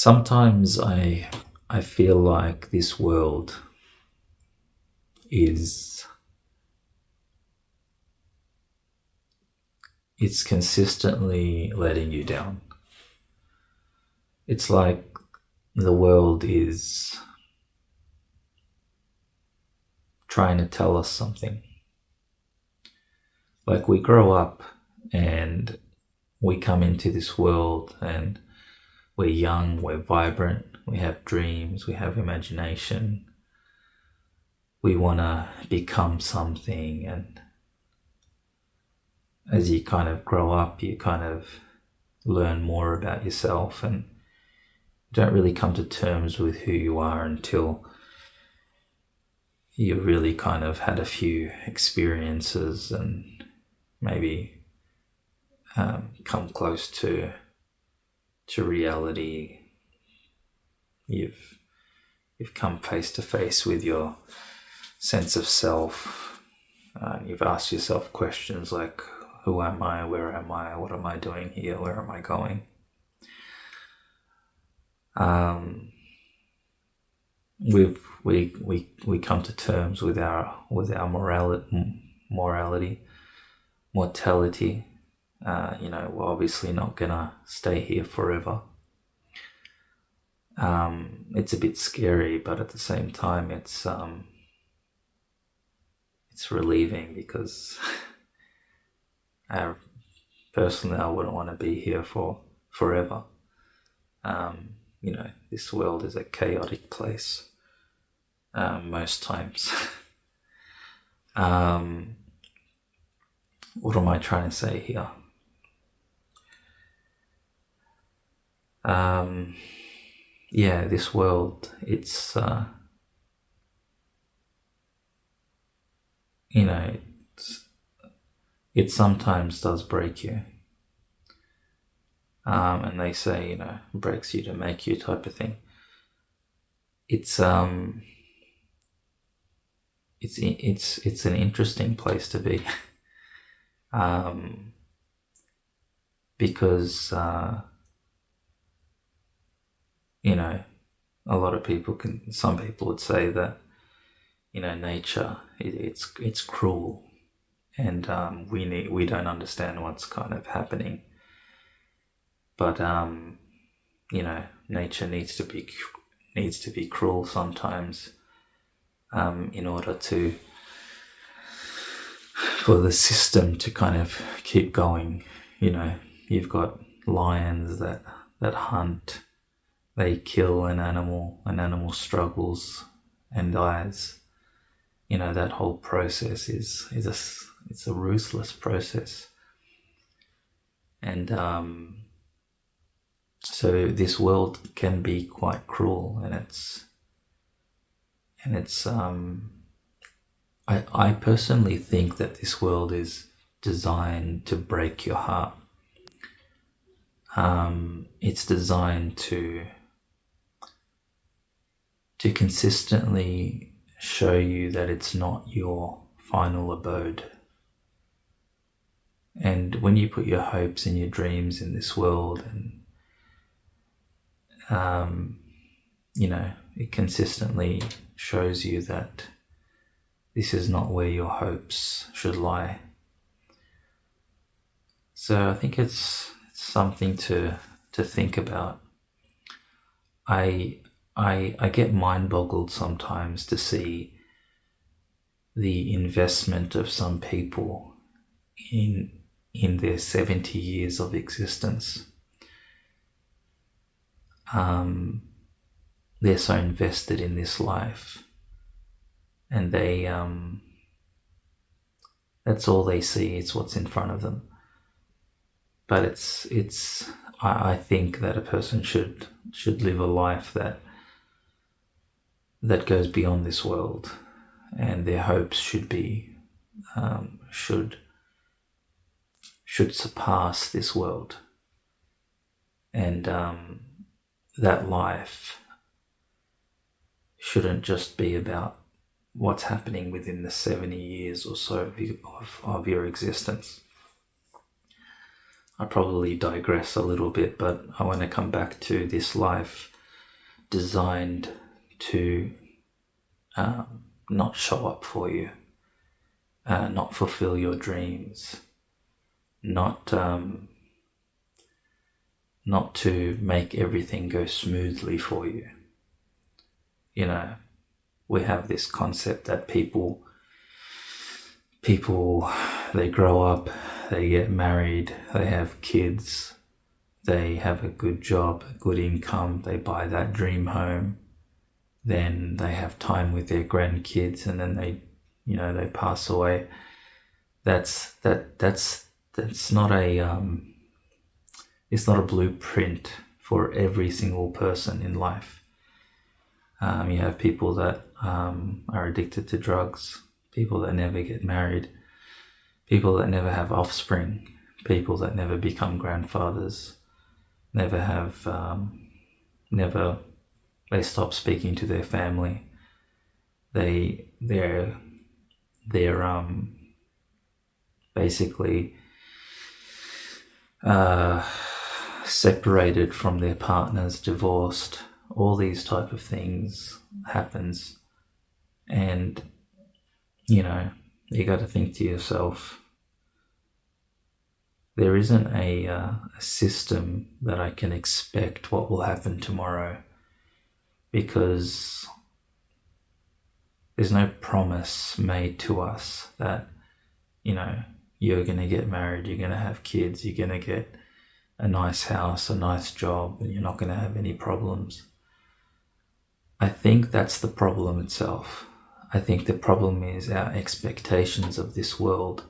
Sometimes I feel like this world is it's consistently letting you down. It's like the world is trying to tell us something. Like we grow up and we come into this world and we're young, we're vibrant, we have dreams, we have imagination. We want to become something, and as you kind of grow up, you kind of learn more about yourself and don't really come to terms with who you are until you really kind of had a few experiences and maybe come close to reality. You've come face to face with your sense of self. You've asked yourself questions like, who am I? Where am I? What am I doing here? Where am I going? We come to terms with our morality, mortality. We're obviously not gonna stay here forever. It's a bit scary, but at the same time, it's relieving because personally, I wouldn't want to be here for forever. This world is a chaotic place most times. What am I trying to say here? This world, it sometimes does break you. And they say, breaks you to make you type of thing. It's an interesting place to be. Because a lot of some people would say that nature it's cruel, and we don't understand what's kind of happening, but nature needs to be cruel sometimes in order for the system to kind of keep going. You've got lions that hunt, they kill an animal struggles and dies. That whole process it's a ruthless process. And so this world can be quite cruel, and I personally think that this world is designed to break your heart. It's designed to consistently show you that it's not your final abode. And when you put your hopes and your dreams in this world, and it consistently shows you that this is not where your hopes should lie. So I think it's something to think about. I get mind boggled sometimes to see the investment of some people in their 70 years of existence. They're so invested in this life, and they that's all they see. It's what's in front of them. But I think that a person should live a life that goes beyond this world, and their hopes should surpass this world. And that life shouldn't just be about what's happening within the 70 years or so of your existence. I probably digress a little bit, but I want to come back to this life designed to not show up for you, not fulfill your dreams, not not to make everything go smoothly for you. You know, we have this concept that people they grow up, they get married, they have kids, they have a good job, a good income, they buy that dream home, then they have time with their grandkids, and then they pass away. That's not a it's not a blueprint for every single person in life. You have people that are addicted to drugs, people that never get married, people that never have offspring, people that never become grandfathers, never have, they stop speaking to their family. They're basically separated from their partners, divorced. All these type of things happens, and you got to think to yourself, there isn't a system that I can expect what will happen tomorrow, because there's no promise made to us that you're going to get married, you're going to have kids, you're going to get a nice house, a nice job, and you're not going to have any problems. I think that's the problem itself. I think the problem is our expectations of this world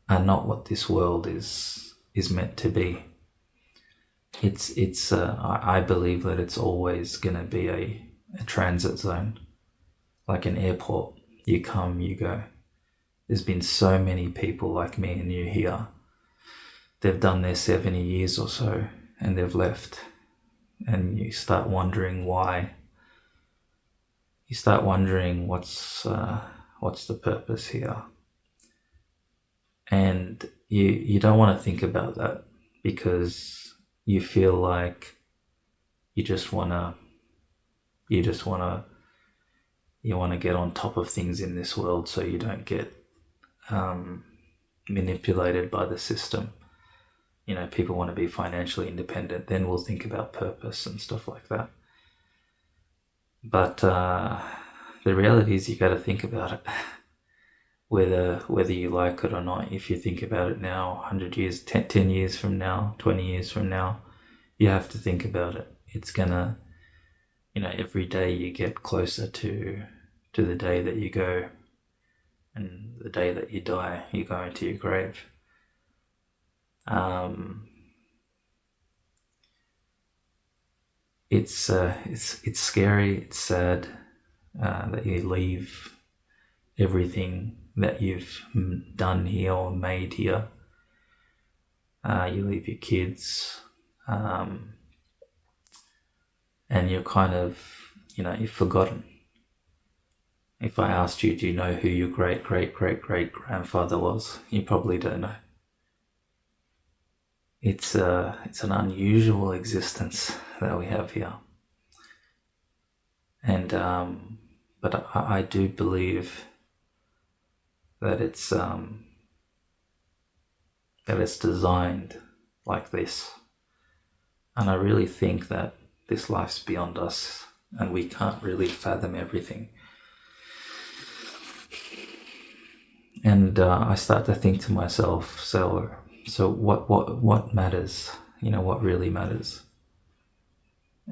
are not what this world is meant to be. I believe that it's always going to be a transit zone, like an airport. You come, you go. There's been so many people like me and you here. They've done their 70 years or so and they've left, and you start wondering why. You start wondering what's the purpose here, and you don't want to think about that, because you feel like you want to get on top of things in this world so you don't get manipulated by the system. People want to be financially independent, then we'll think about purpose and stuff like that. But the reality is, you got to think about it, whether you like it or not. If you think about it now, 100 years, 10 years from now, 20 years from now, you have to think about it. It's gonna, every day you get closer to the day that you go, and the day that you die, you go into your grave. It's scary, it's sad that you leave everything that you've done here or made here. You leave your kids, and you're kind of, you've forgotten. If I asked you, do you know who your great-great-great-great-grandfather was? You probably don't know. It's an unusual existence that we have here, and but I do believe that it's designed like this, and I really think that this life's beyond us, and we can't really fathom everything. And I start to think to myself, so what matters? What really matters?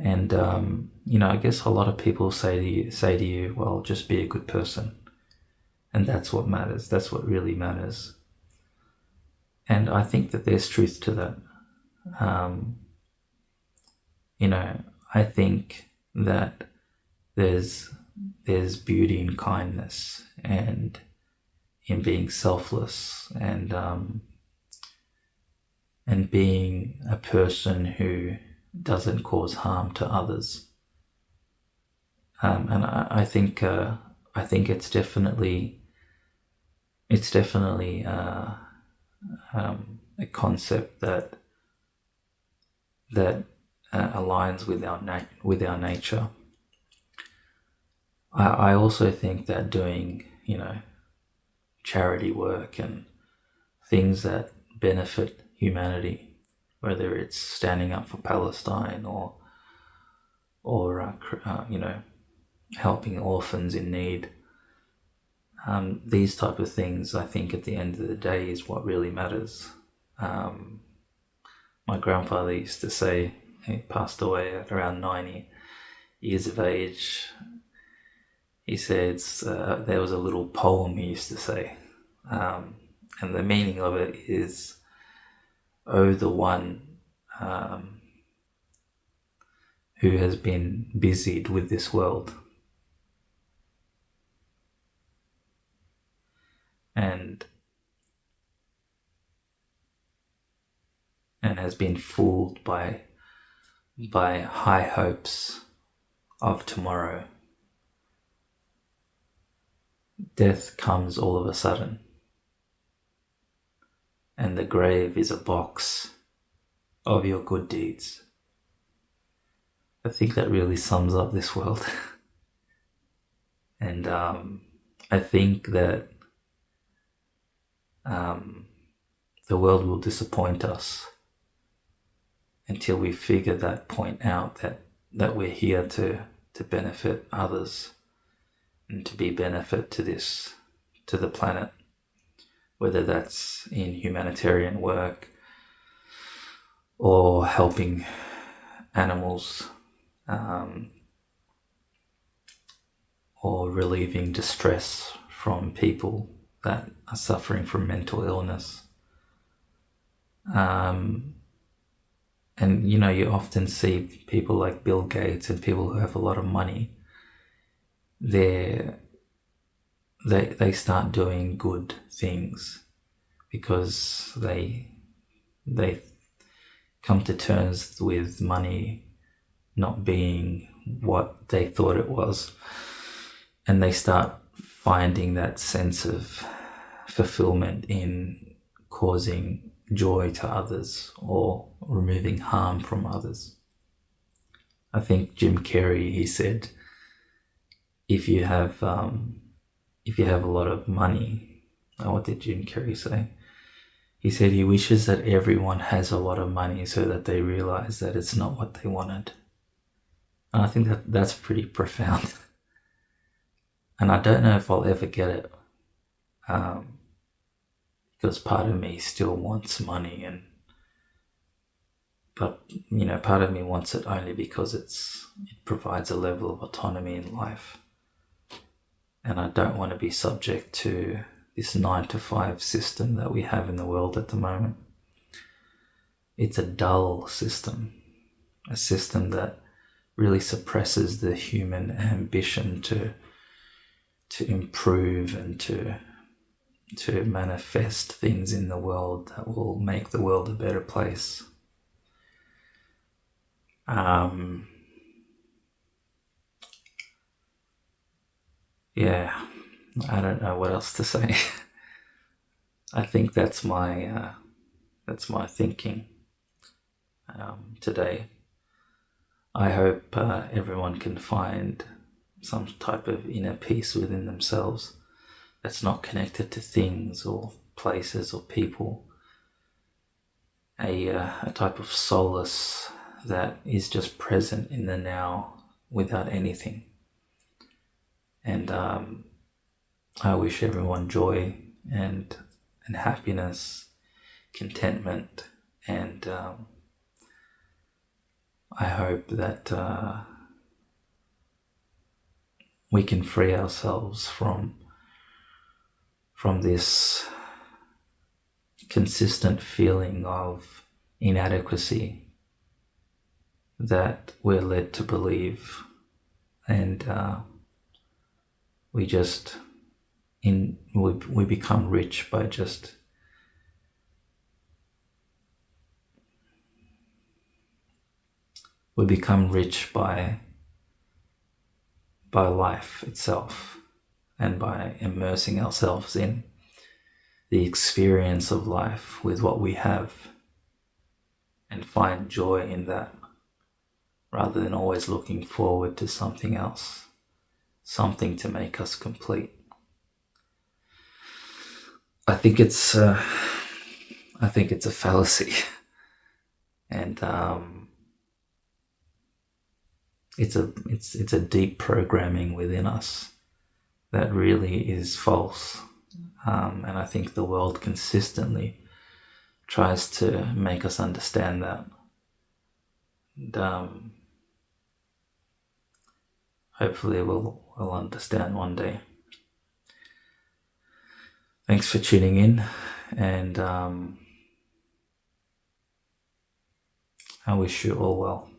And I guess a lot of people say to you, well, just be a good person, and that's what matters. That's what really matters. And I think that there's truth to that. I think that there's beauty in kindness, and in being selfless, and being a person who doesn't cause harm to others. And I think it's definitely a concept that aligns with our nature. I also think that doing, charity work and things that benefit humanity, whether it's standing up for Palestine or helping orphans in need, these type of things, I think at the end of the day is what really matters. My grandfather used to say, he passed away at around 90 years of age. He said there was a little poem he used to say, and the meaning of it is, "Oh, the one who has been busied with this world and has been fooled by high hopes of tomorrow. Death comes all of a sudden, and the grave is a box of your good deeds." I think that really sums up this world. And I think that the world will disappoint us until we figure that point out, that we're here to benefit others and to be benefit to the planet, whether that's in humanitarian work or helping animals, or relieving distress from people that are suffering from mental illness. And you often see people like Bill Gates and people who have a lot of money. They start doing good things because they come to terms with money not being what they thought it was, and they start finding that sense of fulfillment in causing joy to others or removing harm from others. I think Jim Carrey, he said, if you have a lot of money, what did Jim Carrey say? He said he wishes that everyone has a lot of money so that they realize that it's not what they wanted. And I think that's pretty profound. And I don't know if I'll ever get it, because part of me still wants money, but part of me wants it only because it provides a level of autonomy in life, and I don't want to be subject to this 9-to-5 system that we have in the world at the moment. It's a dull system, a system that really suppresses the human ambition to improve and to manifest things in the world that will make the world a better place. Yeah, I don't know what else to say. I think that's my thinking today. I hope everyone can find some type of inner peace within themselves that's not connected to things or places or people. A type of solace that is just present in the now without anything. And I wish everyone joy and happiness, contentment, and I hope that we can free ourselves from this consistent feeling of inadequacy that we're led to believe, and we become rich by just by life itself, and by immersing ourselves in the experience of life with what we have, and find joy in that, rather than always looking forward to something else, something to make us complete. I think it's a fallacy, and it's a deep programming within us that really is false. And I think the world consistently tries to make us understand that. And hopefully we'll understand one day. Thanks for tuning in, and I wish you all well.